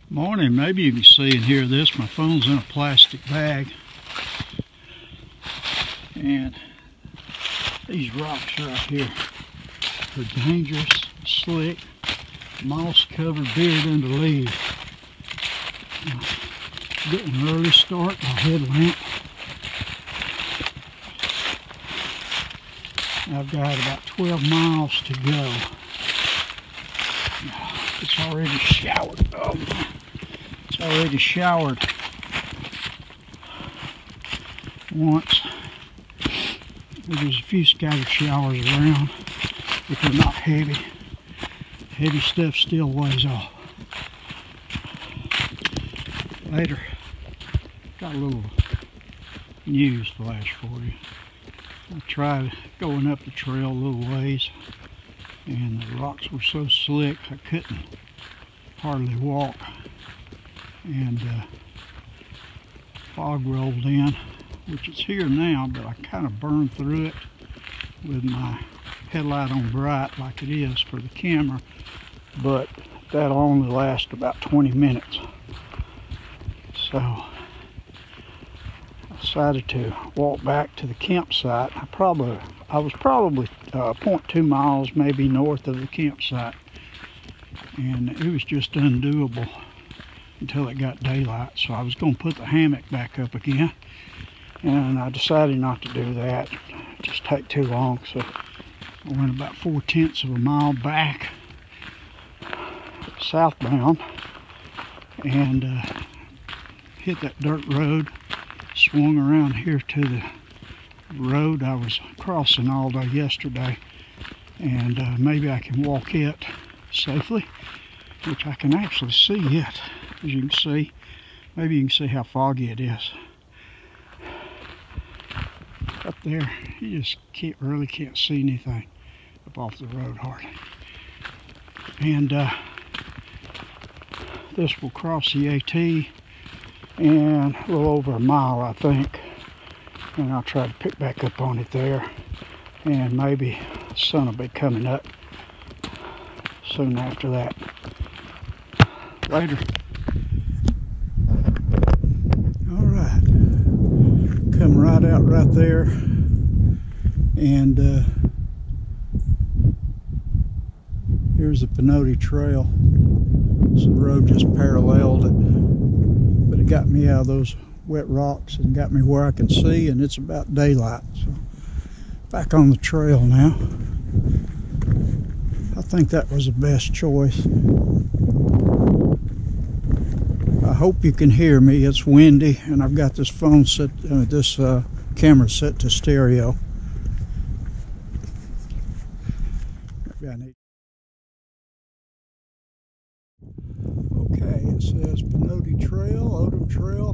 Morning. Maybe you can see and hear this. My phone's in a plastic bag. And these rocks right here are dangerous, slick, moss covered, buried under leaves. Getting an early start, my headlamp. I've got about 12 miles to go. It's already showered. Oh, it's already showered once. There's a few scattered showers around, but they're not heavy. Heavy stuff still weighs off. Later, got a little news flash for you. I tried going up the trail a little ways, and the rocks were so slick I couldn't hardly walk, and fog rolled in, which is here now, but I kind of burned through it with my headlight on bright like it is for the camera, but that'll only last about 20 minutes. So I decided to walk back to the campsite. I was probably 0.2 miles maybe north of the campsite, and it was just undoable until it got daylight. So I was going to put the hammock back up again, and I decided not to do that. It'd just take too long. So I went about 4/10 of a mile back southbound and hit that dirt road, swung around here to the road I was crossing all day yesterday, and maybe I can walk it safely, which I can actually see it, as you can see. Maybe you can see how foggy it is. Up there, you just really can't see anything up off the road hardly. And this will cross the AT in a little over a mile, I think, and I'll try to pick back up on it there, and maybe the sun will be coming up soon after that. Later. Alright, come right out right there, and here's the Pinhoti Trail. So the road just paralleled it, but it got me out of those wet rocks and got me where I can see, and it's about daylight. So back on the trail now. I think that was the best choice. I hope you can hear me. It's windy, and I've got this phone set, this camera set to stereo. Maybe I need. Okay, it says Pinhoti Trail, Odom Trail,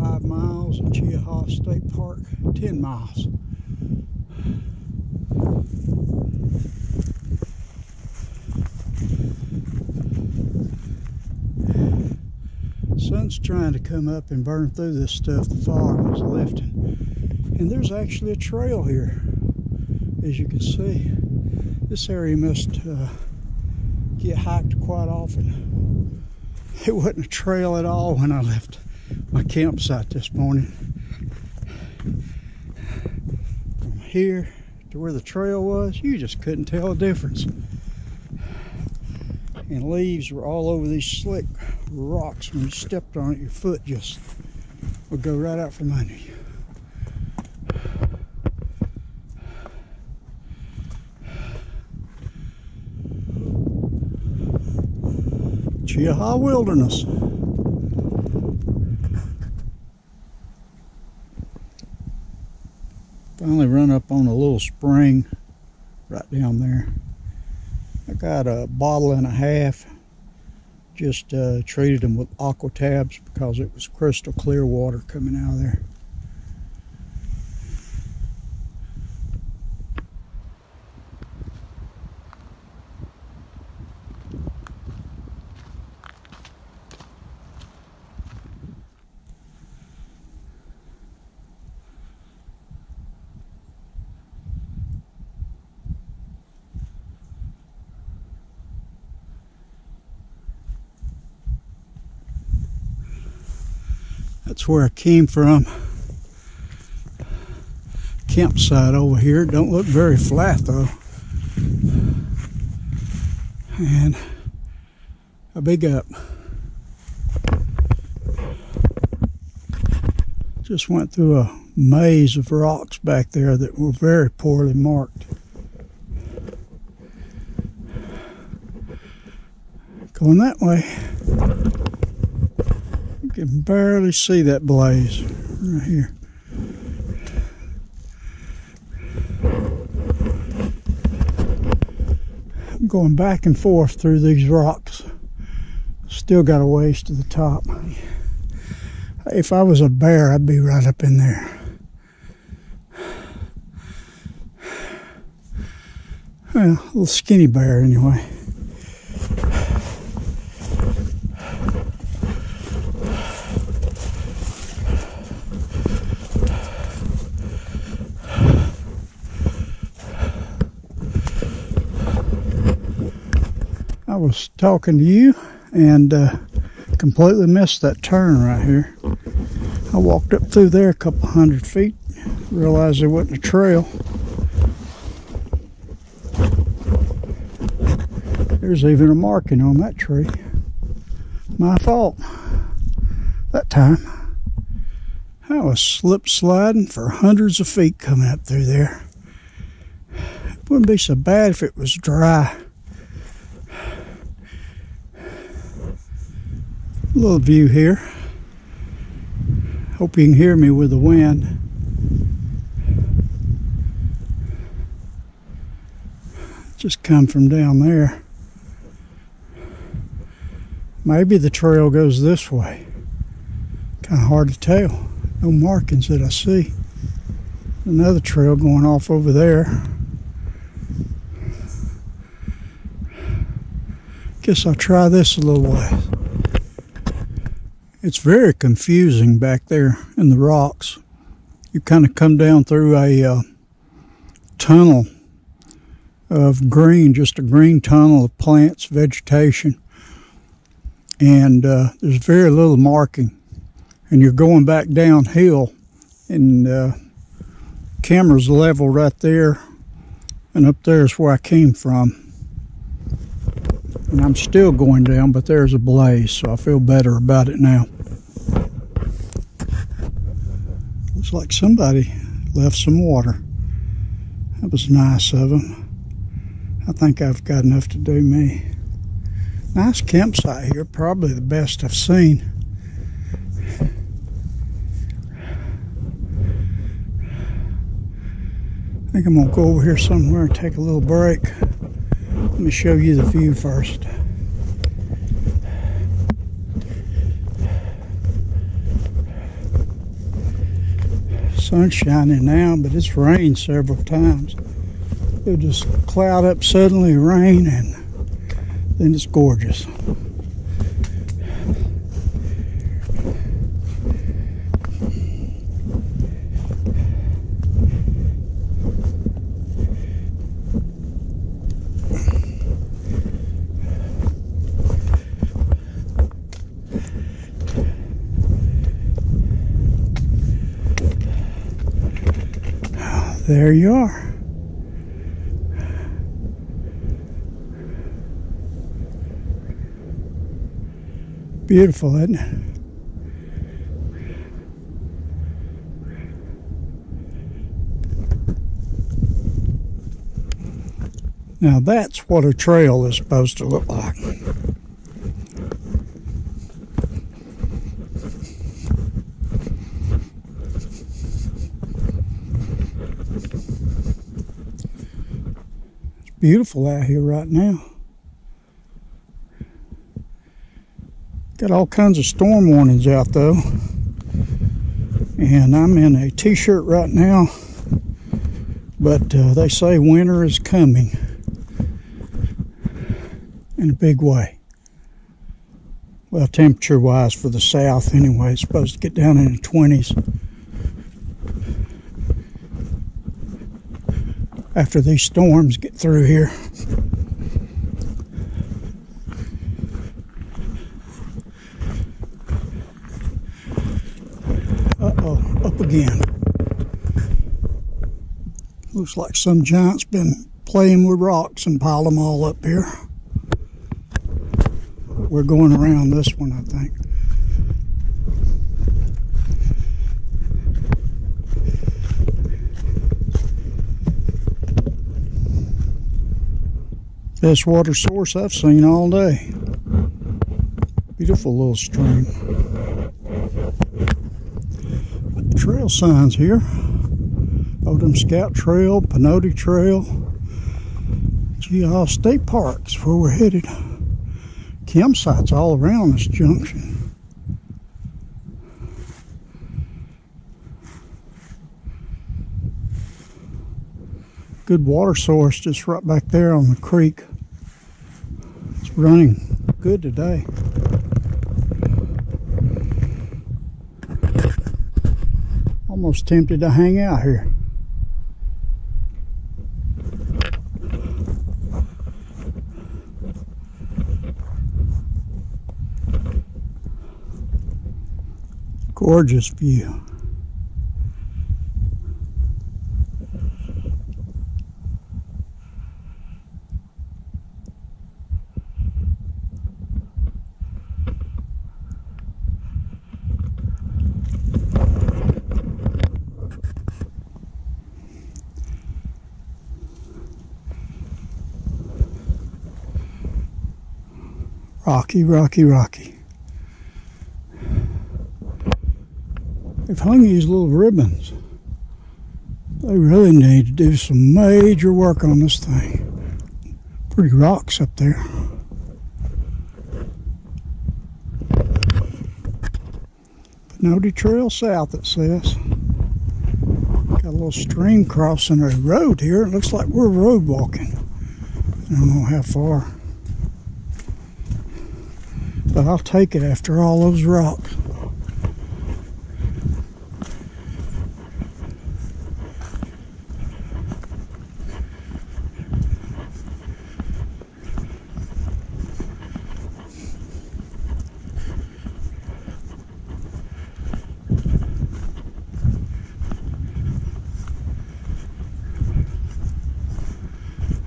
5 miles, and Cheaha State Park, 10 miles. Sun's trying to come up and burn through this stuff the fog is lifting. And there's actually a trail here, as you can see. This area must get hiked quite often. It wasn't a trail at all when I left my campsite this morning. From here to where the trail was, you just couldn't tell a difference. And leaves were all over these slick rocks. When you stepped on it, your foot just would go right out from under you. Cheaha Wilderness. Finally run up on a little spring right down there. I got a bottle and a half. Just treated them with aqua tabs because it was crystal clear water coming out of there. That's where I came from. Campsite over here. It don't look very flat though. And a big up. Just went through a maze of rocks back there that were very poorly marked. Going that way. You can barely see that blaze right here. I'm going back and forth through these rocks. Still got a ways to the top. If I was a bear, I'd be right up in there. Well, a little skinny bear anyway. I was talking to you and completely missed that turn right here. I walked up through there a couple 100 feet, realized there wasn't a trail. There's even a marking on that tree. My fault. That time, I was slip sliding for hundreds of feet coming up through there. It wouldn't be so bad if it was dry. A little view here. Hope you can hear me with the wind. Just come from down there. Maybe the trail goes this way. Kind of hard to tell. No markings that I see. Another trail going off over there. Guess I'll try this a little way. It's very confusing back there in the rocks. You kind of come down through a tunnel of green, just a green tunnel of plants, vegetation. And there's very little marking. And you're going back downhill, and camera's level right there. And up there is where I came from. And I'm still going down, but there's a blaze, so I feel better about it now. Looks like somebody left some water. That was nice of them. I think I've got enough to do me. Nice campsite here, probably the best I've seen. I think I'm gonna go over here somewhere and take a little break. Let me show you the view first. Sun's shining now, but it's rained several times. It'll just cloud up suddenly, rain, and then it's gorgeous. There you are. Beautiful, isn't it? Now that's what a trail is supposed to look like. Beautiful out here right now. Got all kinds of storm warnings out though. And I'm in a t-shirt right now. But they say winter is coming. In a big way. Well, temperature wise for the south anyway. It's supposed to get down in the 20s. After these storms get through here. Looks like some giant's been playing with rocks and piled them all up here. We're going around this one, I think. Best water source I've seen all day. Beautiful little stream. Trail signs here. Odom Scout Trail, Pinhoti Trail, Cheaha State Park's where we're headed. Campsites all around this junction. Good water source just right back there on the creek. It's running good today. Almost tempted to hang out here. Gorgeous view. Rocky, rocky, rocky. They've hung these little ribbons. They really need to do some major work on this thing. Pretty rocks up there. Pinhoti Trail South, it says. Got a little stream crossing a road here. It looks like we're road walking. I don't know how far. But I'll take it after all those rocks.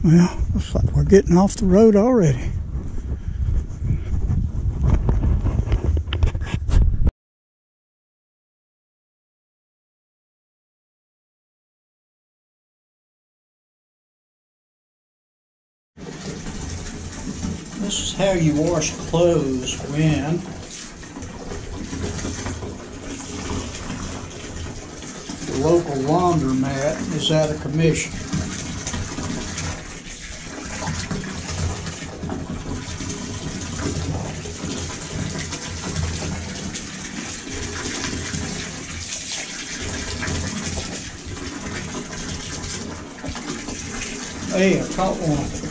Well, looks like we're getting off the road already. This is how you wash clothes when the local laundromat is out of commission. Hey, I caught one.